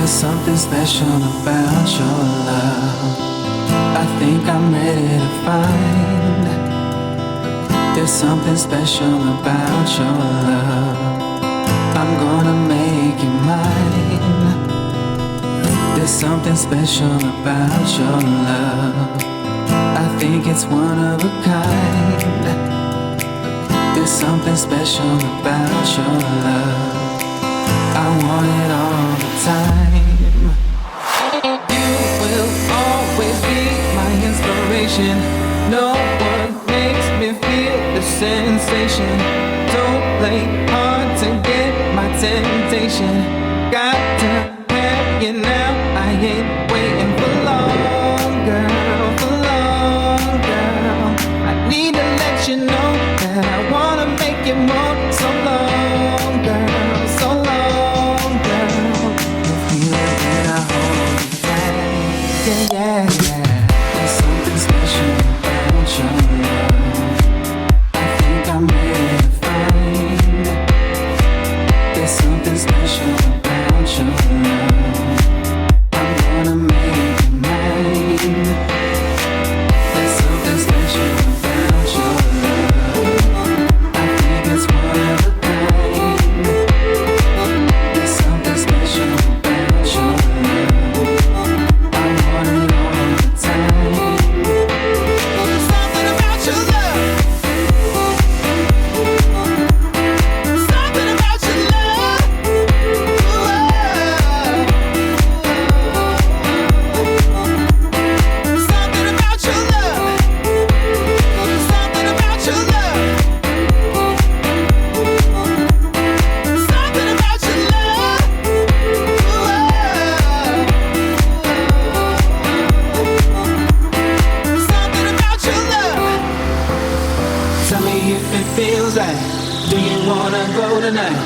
There's something special about your love. I think I'm ready to find. There's something special about your love. I'm gonna make you mine. There's something special about your love. I think it's one of a kind. There's something special about your love. I want it all the time. You will always be my inspiration. No one makes me feel the sensation. Don't play hard to get my temptation. Got to have you now. I ain't waiting for long, girl, for long, girl. I need to let you know that I wanna make you more. So long, girl, so long, girl. You feel it when I hold you tight. Yeah, yeah, yeah. There's something special about your love. I think I'm ready to find. There's something special about your love. I'm gonna make you mine. There's something special about your love. I think it's one of a kind. There's something special about your love. I want it all the time. There's something about your love. Something about your love. Something about your love. Something about your love. Something about your love. Something about your love. Tell me if it feels right. Do you wanna go tonight?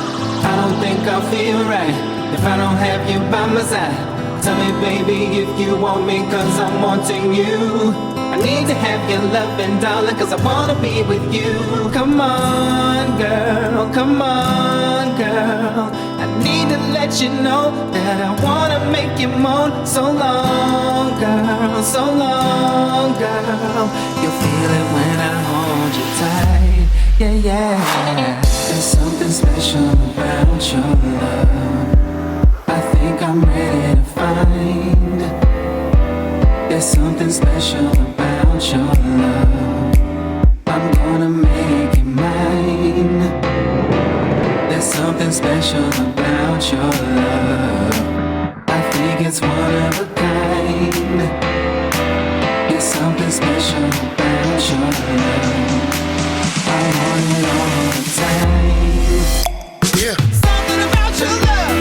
I don't think I'll feel right if I don't have you by my side. Tell me, baby, if you want me, cause I'm wanting you. I need to have your loving, darling, cause I wanna be with you. Come on, girl, come on, girl. I need to let you know that I wanna make you moan. So long, girl, so long, girl. You'll feel it when I hold you tight. Yeah, yeah. There's something special about your love. I think I'm ready to find. There's something special about your love. I'm gonna make you mine. There's something special about your love. I think it's one of a kind. There's something special about your love. I want it all the time. Yeah. Something about your love.